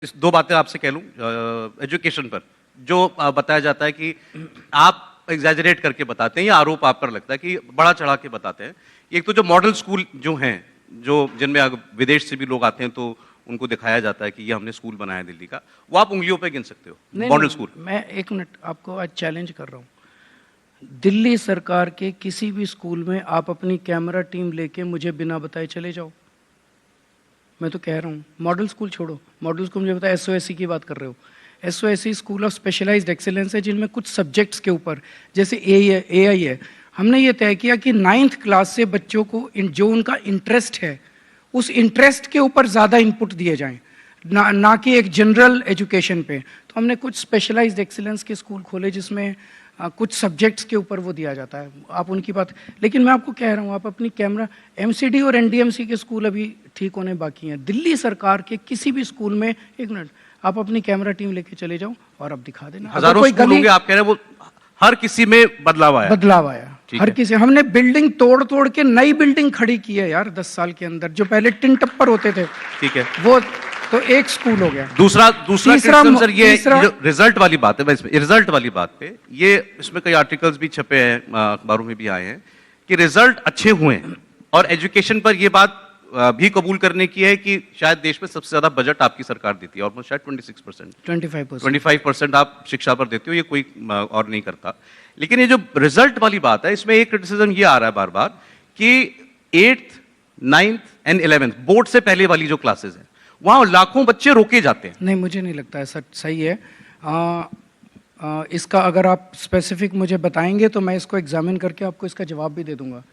इस दो बातें आपसे कह लूँ एजुकेशन पर जो बताया जाता है कि आप एग्जैजरेट करके बताते हैं या आरोप आप पर लगता है कि बड़ा चढ़ा के बताते हैं। एक तो जो मॉडल स्कूल जो हैं, जो जिनमें विदेश से भी लोग आते हैं तो उनको दिखाया जाता है कि ये हमने स्कूल बनाया दिल्ली का, वो आप उंगलियों पे गिन सकते हो। नहीं मॉडल नहीं, स्कूल मैं एक मिनट आपको आज चैलेंज कर रहा हूँ। दिल्ली सरकार के किसी भी स्कूल में आप अपनी कैमरा टीम लेके मुझे बिना बताए चले जाओ। मैं तो कह रहा हूँ मॉडल स्कूल छोड़ो, मॉडल स्कूल मुझे बताया एसओएससी की बात कर रहे हो। SOSC school of specialised excellence है जिनमें कुछ सब्जेक्ट्स के ऊपर जैसे एआई है। हमने ये तय किया कि 9th क्लास से बच्चों को जो उनका इंटरेस्ट है उस इंटरेस्ट के ऊपर ज़्यादा इनपुट दिए जाएं, ना कि एक जनरल एजुकेशन पे। तो हमने कुछ स्पेशलाइज्ड एक्सीलेंस के स्कूल खोले जिसमें कुछ सब्जेक्ट्स के ऊपर वो दिया जाता है। आप उनकी बात, लेकिन मैं आपको कह रहा हूँ आप अपनी कैमरा, एमसीडी और एनडीएमसी के स्कूल अभी ठीक होने बाकी हैं। दिल्ली सरकार के किसी भी स्कूल में, एक मिनट, आप अपनी कैमरा टीम लेके चले जाओ और अब दिखा देना। हजारों स्कूल होंगे, आप कह रहे हैं वो हर किसी में बदलाव आया। हर किसी, हमने बिल्डिंग तोड़ तोड़ के नई बिल्डिंग खड़ी की है यार 10 साल के अंदर, जो पहले टिन टप्पर होते थे। ठीक है, वो तो एक स्कूल हो गया। दूसरा सर ये रिजल्ट वाली बात है। इसमें रिजल्ट वाली बात पे ये इसमें कई आर्टिकल्स भी छपे हैं, अखबारों में भी आए हैं कि रिजल्ट अच्छे हुए हैं और एजुकेशन पर ये बात भी कबूल करने की है कि शायद देश में सबसे ज्यादा बजट आपकी सरकार देती है, ऑलमोस्ट शायद 26%, 25% आप शिक्षा पर देते हो, ये कोई और नहीं करता। लेकिन ये जो रिजल्ट वाली बात है, इसमें एक क्रिटिसिज्म ये आ रहा है बार बार कि 8th, 9th and 11th board से पहले वाली जो क्लासेस हैं वहां लाखों बच्चे रोके जाते हैं। नहीं, मुझे नहीं लगता ऐसा सही है। इसका अगर आप स्पेसिफिक मुझे बताएंगे तो मैं इसको एग्जामिन करके आपको इसका जवाब भी दे दूंगा।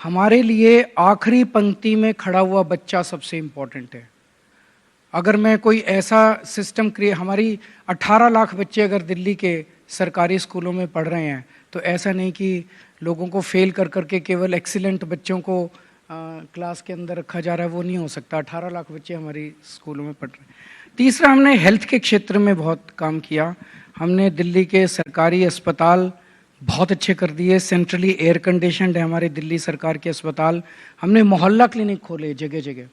हमारे लिए आखिरी पंक्ति में खड़ा हुआ बच्चा सबसे इम्पोर्टेंट है। अगर मैं कोई ऐसा सिस्टम हमारी 18 लाख बच्चे अगर दिल्ली के सरकारी स्कूलों में पढ़ रहे हैं, तो ऐसा नहीं कि लोगों को फेल कर करके केवल एक्सीलेंट बच्चों को क्लास के अंदर रखा जा रहा है, वो नहीं हो सकता। 18 लाख बच्चे हमारी स्कूलों में पढ़ रहे हैं। तीसरा, हमने हेल्थ के क्षेत्र में बहुत काम किया। हमने दिल्ली के सरकारी अस्पताल बहुत अच्छे कर दिए, सेंट्रली एयर कंडीशनड है हमारे दिल्ली सरकार के अस्पताल। हमने मोहल्ला क्लिनिक खोले जगह जगह।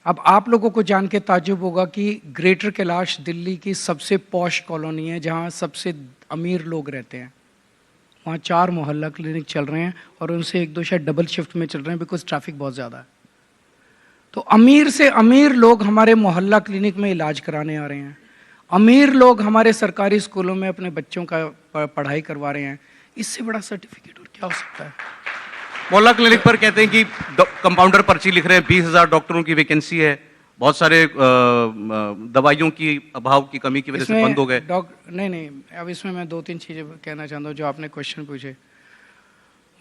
अब आप लोगों को जान के ताज्जुब होगा कि ग्रेटर कैलाश दिल्ली की सबसे पॉश कॉलोनी है जहाँ सबसे अमीर लोग रहते हैं। वहाँ 4 मोहल्ला क्लिनिक चल रहे हैं और उनसे 1-2 शायद डबल शिफ्ट में चल रहे हैं बिकॉज ट्रैफिक बहुत ज़्यादा है। तो अमीर से अमीर लोग हमारे मोहल्ला क्लिनिक में इलाज कराने आ रहे हैं। अमीर लोग हमारे सरकारी स्कूलों में अपने बच्चों का पढ़ाई करवा रहे हैं। इससे बड़ा सर्टिफिकेट और क्या हो सकता है। मोहल्ला क्लिनिक पर कहते हैं कि कंपाउंडर पर्ची लिख रहे हैं, 20,000 डॉक्टरों की वैकेंसी है, बहुत सारे दवाइयों की अभाव की कमी की वजह से बंद हो गए। नहीं, अब इसमें मैं 2-3 चीज़ें कहना चाहता हूँ जो आपने क्वेश्चन पूछे।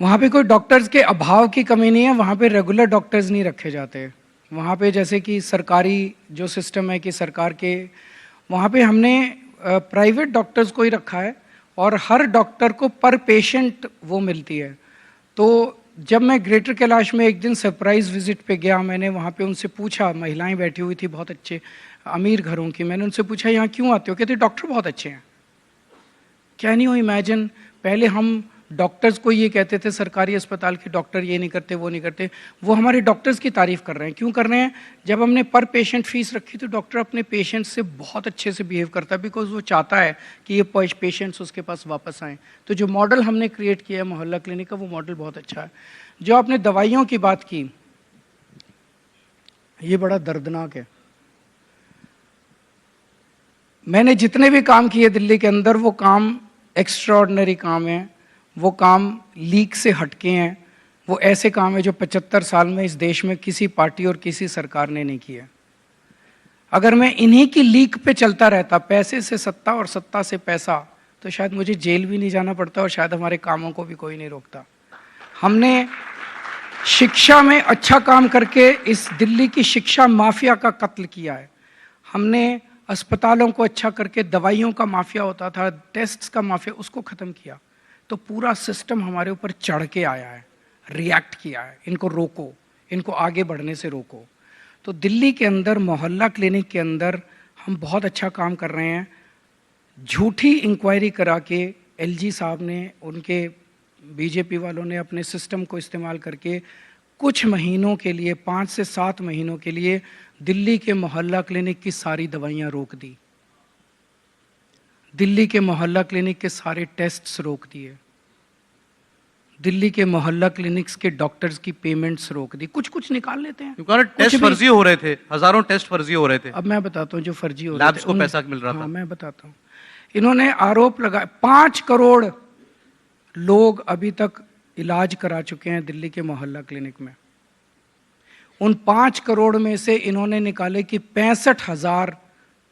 वहाँ पे कोई डॉक्टर्स के अभाव की कमी नहीं है, वहाँ पे रेगुलर डॉक्टर्स नहीं रखे जाते। वहाँ पे जैसे कि सरकारी जो सिस्टम है कि सरकार के, वहाँ पे हमने प्राइवेट डॉक्टर्स को ही रखा है और हर डॉक्टर को पर पेशेंट वो मिलती है। तो जब मैं ग्रेटर कैलाश में एक दिन सरप्राइज विजिट पे गया, मैंने वहाँ पे उनसे पूछा, महिलाएं बैठी हुई थी बहुत अच्छे अमीर घरों की, मैंने उनसे पूछा यहाँ क्यों आते हो? कहते डॉक्टर बहुत अच्छे हैं। कैन यू इमेजिन, पहले हम डॉक्टर्स को ये कहते थे सरकारी अस्पताल के डॉक्टर ये नहीं करते वो नहीं करते, वो हमारे डॉक्टर्स की तारीफ कर रहे हैं। क्यों कर रहे हैं? जब हमने पर पेशेंट फीस रखी तो डॉक्टर अपने पेशेंट से बहुत अच्छे से बिहेव करता है बिकॉज वो चाहता है कि ये पेशेंट्स उसके पास वापस आएँ। तो जो मॉडल हमने क्रिएट किया है मोहल्ला क्लिनिक का, वो मॉडल बहुत अच्छा है। जो आपने दवाइयों की बात की, ये बड़ा दर्दनाक है। मैंने जितने भी काम किए दिल्ली के अंदर, वो काम एक्स्ट्राऑर्डिनरी काम है, वो काम लीक से हटके हैं, वो ऐसे काम है जो 75 साल में इस देश में किसी पार्टी और किसी सरकार ने नहीं किया। अगर मैं इन्हीं की लीक पे चलता रहता, पैसे से सत्ता और सत्ता से पैसा, तो शायद मुझे जेल भी नहीं जाना पड़ता और शायद हमारे कामों को भी कोई नहीं रोकता। हमने शिक्षा में अच्छा काम करके इस दिल्ली की शिक्षा माफिया का कत्ल किया है। हमने अस्पतालों को अच्छा करके, दवाइयों का माफिया होता था, टेस्ट्स का माफिया, उसको ख़त्म किया। तो पूरा सिस्टम हमारे ऊपर चढ़ के आया है, रिएक्ट किया है, इनको रोको, इनको आगे बढ़ने से रोको। तो दिल्ली के अंदर मोहल्ला क्लिनिक के अंदर हम बहुत अच्छा काम कर रहे हैं। झूठी इंक्वायरी करा के एलजी साहब ने, उनके बीजेपी वालों ने अपने सिस्टम को इस्तेमाल करके कुछ महीनों के लिए, 5 से 7 महीनों के लिए दिल्ली के मोहल्ला क्लिनिक की सारी दवाइयां रोक दी, दिल्ली के मोहल्ला क्लिनिक के सारे टेस्ट्स रोक दिए, दिल्ली के मोहल्ला क्लिनिक्स के डॉक्टर्स की पेमेंट्स रोक दी। कुछ कुछ निकाल लेते हैं क्योंकि टेस्ट फर्जी हो रहे थे, हजारों टेस्ट फर्जी हो रहे थे। अब मैं बताता हूँ जो फर्जी हो रहे थे, लैब्स को पैसा मिल रहा था। हाँ, मैं बताता हूँ। इन्होंने आरोप लगाया 5 करोड़ लोग अभी तक इलाज करा चुके हैं दिल्ली के मोहल्ला क्लिनिक में। उन 5 करोड़ में से इन्होंने निकाले कि 65,000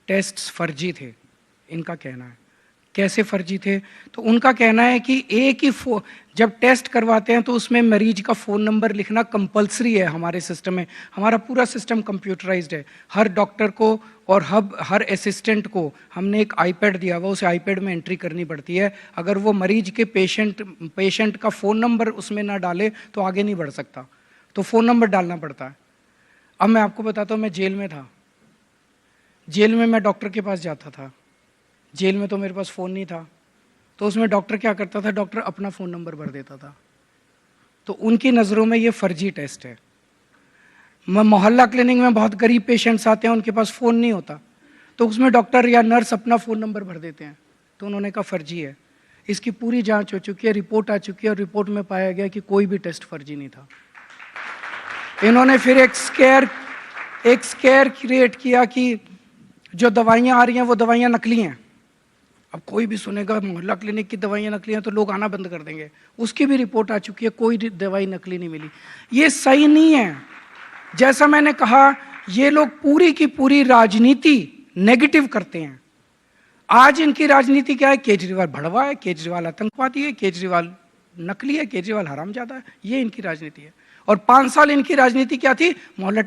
टेस्ट्स फर्जी थे। इनका कहना है। कैसे फर्जी थे? तो उनका कहना है कि एक ही जब टेस्ट करवाते हैं तो उसमें मरीज का फ़ोन नंबर लिखना कंपलसरी है हमारे सिस्टम में। हमारा पूरा सिस्टम कंप्यूटराइज्ड है। हर डॉक्टर को और हर असिस्टेंट को हमने एक आईपैड दिया हुआ, उस आईपैड में एंट्री करनी पड़ती है। अगर वो मरीज के पेशेंट का फ़ोन नंबर उसमें ना डाले तो आगे नहीं बढ़ सकता, तो फ़ोन नंबर डालना पड़ता है। अब मैं आपको बताता हूँ, मैं जेल में था। जेल में मैं डॉक्टर के पास जाता था। जेल में तो मेरे पास फ़ोन नहीं था, तो उसमें डॉक्टर क्या करता था, डॉक्टर अपना फ़ोन नंबर भर देता था। तो उनकी नज़रों में ये फर्जी टेस्ट है। मोहल्ला क्लिनिक में बहुत गरीब पेशेंट्स आते हैं, उनके पास फ़ोन नहीं होता, तो उसमें डॉक्टर या नर्स अपना फ़ोन नंबर भर देते हैं, तो उन्होंने कहा फर्जी है। इसकी पूरी जांच हो चुकी है, रिपोर्ट आ चुकी है, और रिपोर्ट में पाया गया कि कोई भी टेस्ट फर्जी नहीं था। इन्होंने फिर एक स्केयर क्रिएट किया कि जो दवाइयाँ आ रही हैं वो दवाइयाँ नकली हैं। अब कोई भी सुनेगा मोहल्ला क्लिनिक की दवाइयाँ नकली हैं तो लोग आना बंद कर देंगे। उसकी भी रिपोर्ट आ चुकी है, कोई दवाई नकली नहीं मिली। ये सही नहीं है। जैसा मैंने कहा, ये लोग पूरी की पूरी राजनीति नेगेटिव करते हैं। आज इनकी राजनीति क्या है? केजरीवाल भड़वा है, केजरीवाल आतंकवादी है, केजरीवाल नकली है, केजरीवाल हरामजादा है। ये इनकी राजनीति है। और 5 साल इनकी राजनीति क्या थी? मोहल्ला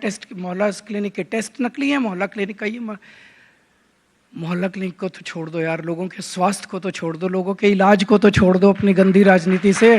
क्लिनिक के टेस्ट नकली है, मोहल्ला क्लिनिक का ये। मोहल्ला क्लिनिक को तो छोड़ दो यार, लोगों के स्वास्थ्य को तो छोड़ दो, लोगों के इलाज को तो छोड़ दो अपनी गंदी राजनीति से।